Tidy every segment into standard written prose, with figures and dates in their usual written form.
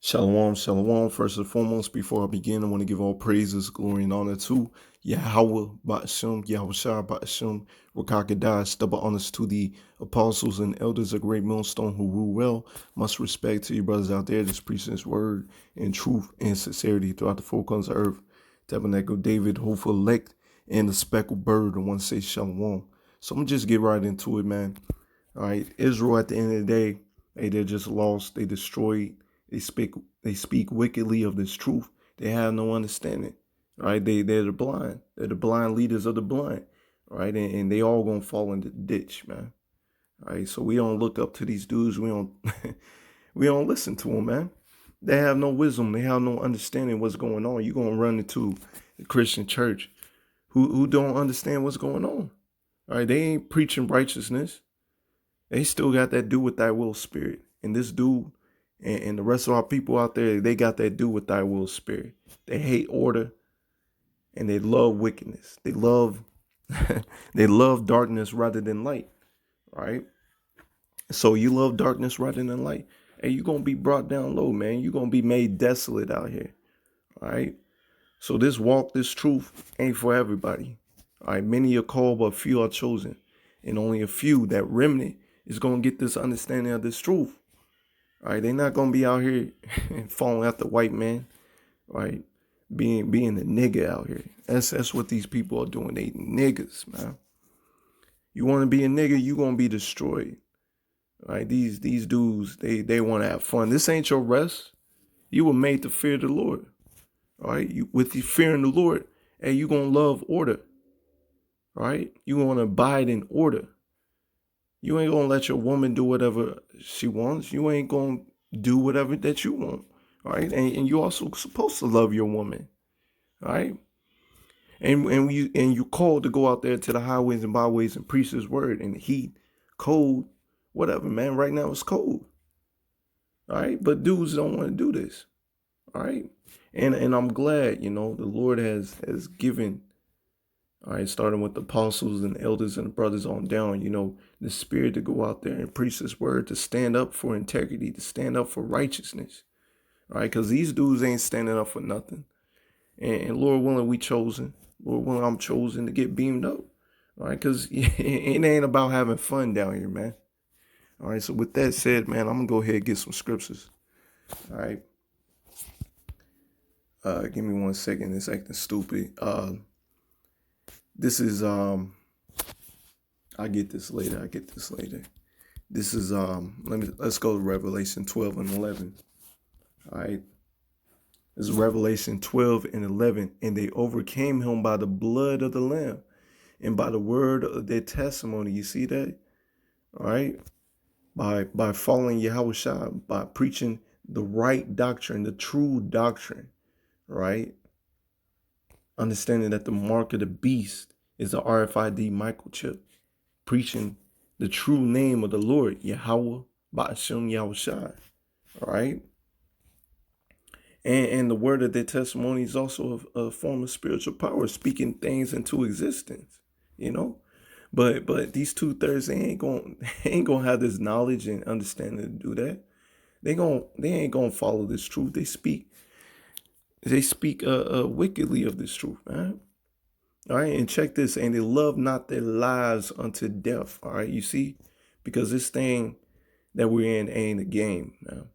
Shalom, shalom. First and foremost, before I begin, I want to give all praises, glory, and honor to Yahweh, Ba'ashim, Yahushua, Ba'ashim, Rakakadash, double honors to the apostles and elders of Great Millstone who rule well. Much respect to you brothers out there that's preaching his word in truth and sincerity throughout the four corners of earth. Tabernacle David, hopeful elect, and the speckled bird, I want to say shalom. So I'm going to just get right into it, man. All right, Israel at the end of the day, hey, they're just lost, they destroyed. They speak wickedly of this truth. They have no understanding. Right? They're the blind. They're the blind leaders of the blind. Right? And they all gonna fall in the ditch, man. All right. So we don't look up to these dudes. We don't we don't listen to them, man. They have no wisdom. They have no understanding what's going on. You're gonna run into the Christian church who don't understand what's going on. All right, they ain't preaching righteousness. They still got that do with thy will spirit. And this dude and the rest of our people out there, they got that do with thy will spirit. They hate order and they love wickedness. They love they love darkness rather than light. Right? So you love darkness rather than light. And you're gonna be brought down low, man. You're gonna be made desolate out here. All right. So this walk, this truth ain't for everybody. All right, many are called, but few are chosen. And only a few, that remnant, is gonna get this understanding of this truth. All right, they're not gonna be out here following after white man, right? Being a nigga out here. That's what these people are doing. They niggas, man. You want to be a nigga, you gonna be destroyed. All right, these dudes, they want to have fun. This ain't your rest. You were made to fear the Lord. All right, with the fear in the Lord, hey, you gonna love order. All right, you want to abide in order. You ain't gonna let your woman do whatever she wants. You ain't gonna do whatever that you want. All right. And you also supposed to love your woman. All right. And you called to go out there to the highways and byways and preach his word in the heat, cold, whatever, man. Right now it's cold. All right. But dudes don't want to do this. All right. And I'm glad, the Lord has given. All right, starting with the apostles and elders and brothers on down, the spirit to go out there and preach this word, to stand up for integrity, to stand up for righteousness. All right, because these dudes ain't standing up for nothing. And Lord willing, we chosen. Lord willing, I'm chosen to get beamed up. All right, because it ain't about having fun down here, man. All right, so with that said, man, I'm going to go ahead and get some scriptures. All right. Give me 1 second. It's acting stupid. This is I'll get this later. This is let's go to Revelation 12 and 11. All right. This is Revelation 12 and 11. And they overcame him by the blood of the Lamb and by the word of their testimony. You see that? All right. By following Yahushua, by preaching the right doctrine, the true doctrine, right? Understanding that the mark of the beast is the RFID microchip, preaching the true name of the Lord, Yahweh, Ba'ashim Yahushua, all right? And the word of their testimony is also a form of spiritual power, speaking things into existence, But these 2/3, they ain't gonna have this knowledge and understanding to do that. They ain't gonna follow this truth. They speak wickedly of this truth, man. All right, and check this, and they love not their lives unto death. All right, you see, because this thing that we're in ain't a game, man.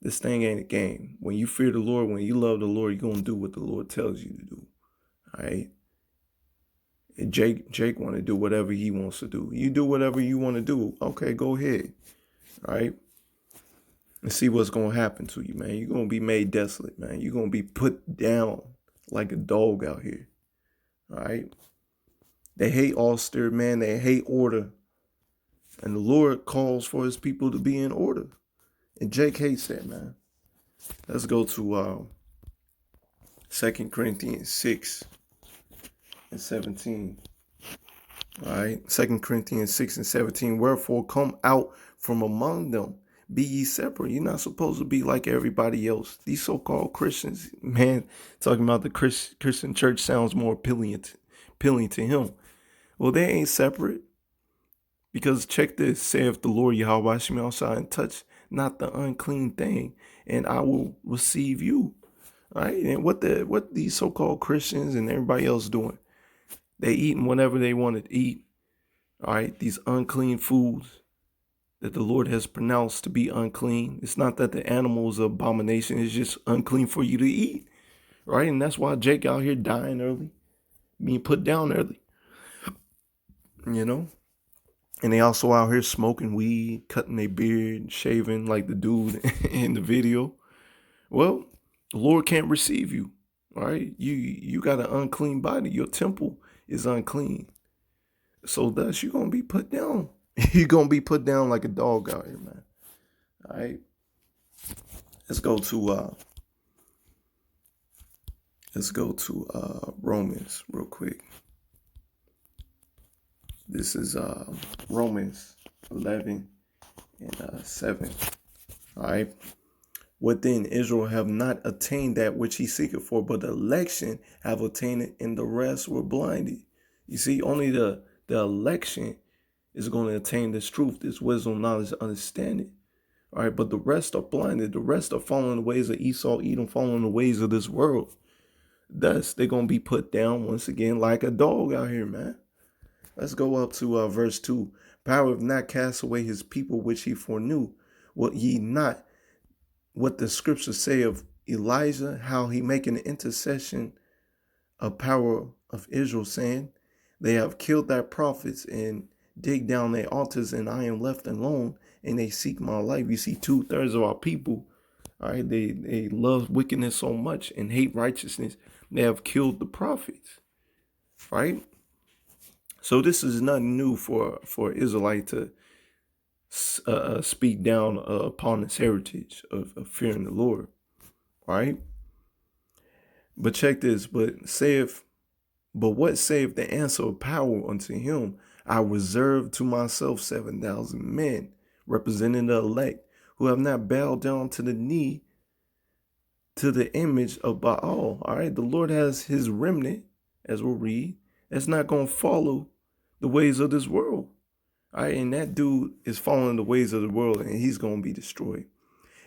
This thing ain't a game. When you fear the Lord, when you love the Lord, you're gonna do what the Lord tells you to do. All right. And Jake want to do whatever he wants to do. You do whatever you want to do. Okay, go ahead. All right. And see what's gonna happen to you, man. You're gonna be made desolate, man. You're gonna be put down like a dog out here. All right. They hate austere, man. They hate order. And the Lord calls for his people to be in order. And Jake hates that, man. Let's go to 2 Corinthians 6 and 17. All right. 2 Corinthians 6 and 17. Wherefore come out from among them. Be ye separate. You're not supposed to be like everybody else. These so-called Christians, man, talking about the Christian church sounds more appealing to him. Well, they ain't separate. Because check this, saith the Lord Yahweh Shemel, and touch not the unclean thing, and I will receive you. All right. And what these so-called Christians and everybody else doing? They eating whatever they want to eat. All right. These unclean foods that the Lord has pronounced to be unclean. It's not that the animal is an abomination. It's just unclean for you to eat. Right. And that's why Jake out here dying early, being put down early. You know? And they also out here smoking weed, cutting their beard, shaving like the dude in the video. Well, the Lord can't receive you. All right. You got an unclean body. Your temple is unclean. So thus you're gonna be put down. You're gonna be put down like a dog out here, man. All right. Let's go to Romans real quick. This is Romans 11 and 7. All right. What then? Israel have not attained that which he seeketh for, but the election have attained it, and the rest were blinded. You see, only the election is going to attain this truth, this wisdom, knowledge, understanding. All right, but the rest are blinded. The rest are following the ways of Esau, Edom, following the ways of this world. Thus, they're going to be put down once again like a dog out here, man. Let's go up to verse 2. Power have not cast away his people which he foreknew. What ye not what the scriptures say of Elijah, how he making an intercession of power of Israel, saying, they have killed thy prophets and dig down their altars, and I am left alone, and they seek my life. You see, 2/3 of our people, all right, they love wickedness so much and hate righteousness. They have killed the prophets, right? So this is nothing new for Israelite to speak down upon his heritage of fearing the Lord, right? But check this. But what saith the answer of power unto him? I reserve to myself 7,000 men, representing the elect, who have not bowed down to the knee to the image of Baal. All right, the Lord has his remnant, as we'll read, that's not going to follow the ways of this world. All right, and that dude is following the ways of the world, and he's going to be destroyed.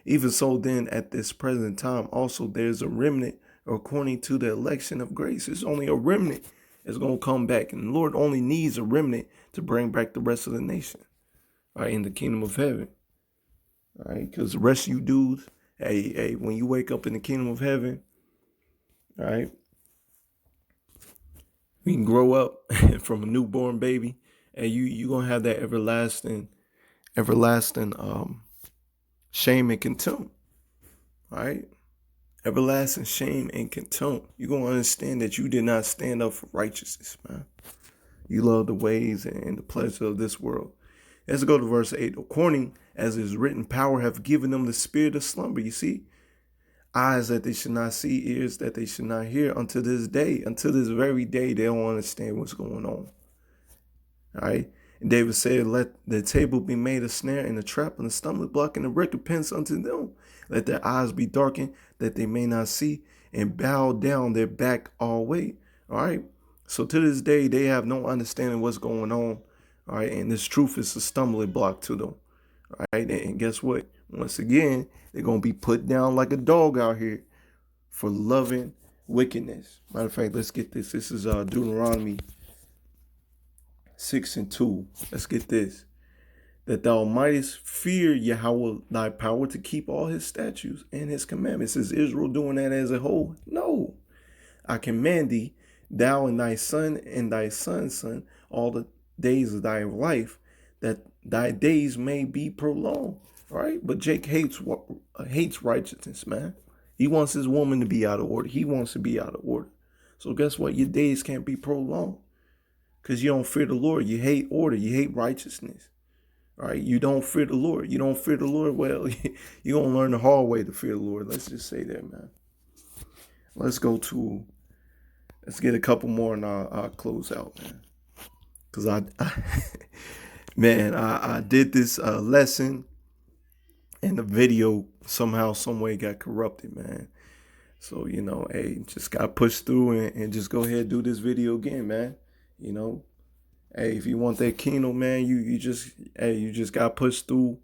Even so, then, at this present time, also there's a remnant according to the election of grace. It's only a remnant that's going to come back, and the Lord only needs a remnant to bring back the rest of the nation, all right, in the kingdom of heaven. All right, because the rest of you dudes, hey, when you wake up in the kingdom of heaven, all right, we can grow up from a newborn baby. And you gonna have that everlasting shame and contempt. All right? Everlasting shame and contempt. You're gonna understand that you did not stand up for righteousness, man. You love the ways and the pleasure of this world. Let's go to verse 8. According as is written, power have given them the spirit of slumber. You see? Eyes that they should not see, ears that they should not hear, until this day, until this very day, they don't understand what's going on. All right. And David said, let the table be made a snare and a trap and a stumbling block and a recompense unto them. Let their eyes be darkened that they may not see, and bow down their back always. All right. So to this day, they have no understanding what's going on. All right. And this truth is a stumbling block to them. All right. And guess what? Once again, they're going to be put down like a dog out here for loving wickedness. Matter of fact, let's get this. This is Deuteronomy 6:2. Let's get this. That thou mightest fear Yahweh thy power to keep all his statutes and his commandments. Is Israel doing that as a whole? No. I command thee, thou and thy son and thy son's son, all the days of thy life, that thy days may be prolonged. All right? But Jake hates righteousness, man. He wants his woman to be out of order. He wants to be out of order. So guess what? Your days can't be prolonged. Because you don't fear the Lord. You hate order. You hate righteousness. All right. You don't fear the Lord. You don't fear the Lord. Well, you're going to learn the hard way to fear the Lord. Let's just say that, man. Let's get a couple more and I'll close out, man. Because I did this lesson and the video somehow, some way got corrupted, man. So, hey, just got pushed through and just go ahead and do this video again, man. Hey, if you want that kingdom, man, you just got pushed through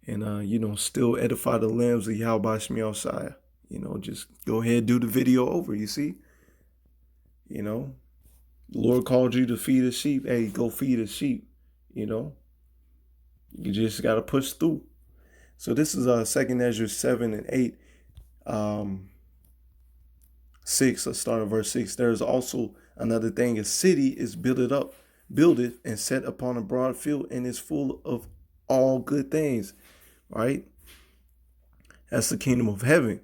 and still edify the lambs of Yahweh Shemiah. Just go ahead and do the video over. You see, the Lord called you to feed the sheep. Hey, go feed the sheep. You just got to push through. So this is 2 Ezra 7 and 8. 6, let's start at verse 6. There is also another thing. A city is builded and set upon a broad field, and is full of all good things. Right? That's the kingdom of heaven.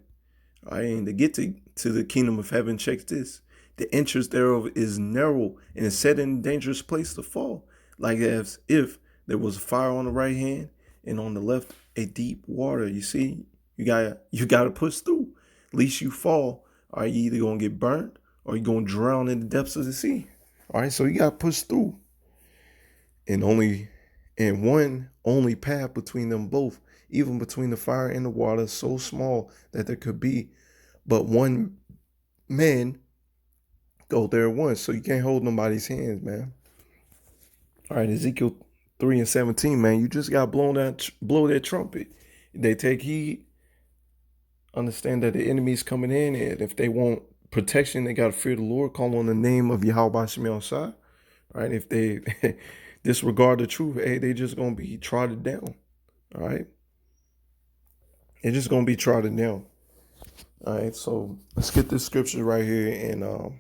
Right? And to get to the kingdom of heaven, check this. The entrance thereof is narrow, and is set in a dangerous place to fall, like as if there was a fire on the right hand, and on the left a deep water. You see, you gotta push through. Least you fall. All right, you either gonna get burnt or you're gonna drown in the depths of the sea. All right, so you gotta push through. And one only path between them both, even between the fire and the water, so small that there could be but one man go there once. So you can't hold nobody's hands, man. All right, Ezekiel 3 and 17, man. You just got blow that trumpet. They take heed. Understand that the enemy's coming in, and if they want protection, they got to fear the Lord, call on the name of Yahweh Shemiah. Right? If they disregard the truth, hey, they just going to be trodden down. All right? They're just going to be trodden down. All right, so let's get this scripture right here, and I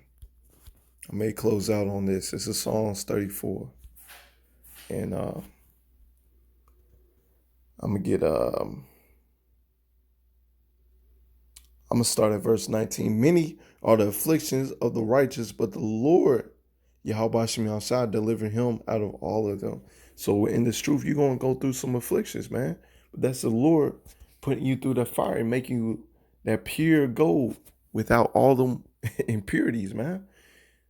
may close out on this. This is Psalms 34. And I'm going to get... I'm going to start at verse 19. Many are the afflictions of the righteous, but the Lord, Yahweh Shemiah, delivered him out of all of them. So in this truth, you're going to go through some afflictions, man. But that's the Lord putting you through the fire and making you that pure gold without all them impurities, man.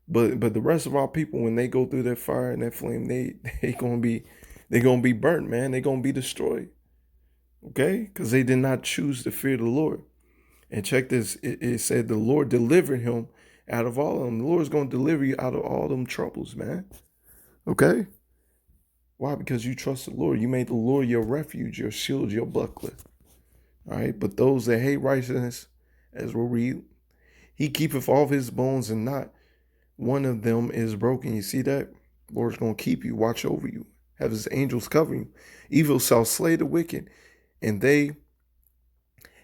But the rest of our people, when they go through that fire and that flame, they're gonna be burnt, man. They're gonna be destroyed. Okay? Because they did not choose to fear the Lord. And check this, it said the Lord delivered him out of all of them. The Lord's going to deliver you out of all them troubles, man. Okay? Why? Because you trust the Lord. You made the Lord your refuge, your shield, your buckler. All right? But those that hate righteousness, as we'll read, he keepeth all his bones, and not one of them is broken. You see that? The Lord's going to keep you, watch over you, have his angels cover you. Evil shall slay the wicked, and they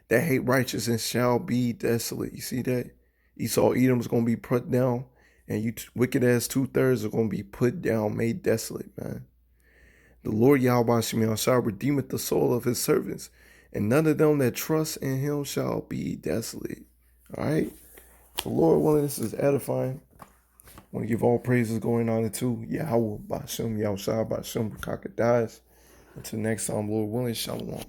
that hate righteousness shall be desolate. You see that? Esau, Edom is going to be put down, and you wicked ass 2/3 are going to be put down, made desolate, man. The Lord Yahweh Shemiah redeemeth the soul of his servants, and none of them that trust in him shall be desolate. All right? The Lord willing, this is edifying. I want to give all praises going on to Yahweh, Ba'ashem, Yahushua, Ba'ashem, Kakadais. Until next time, Lord willing, shalom.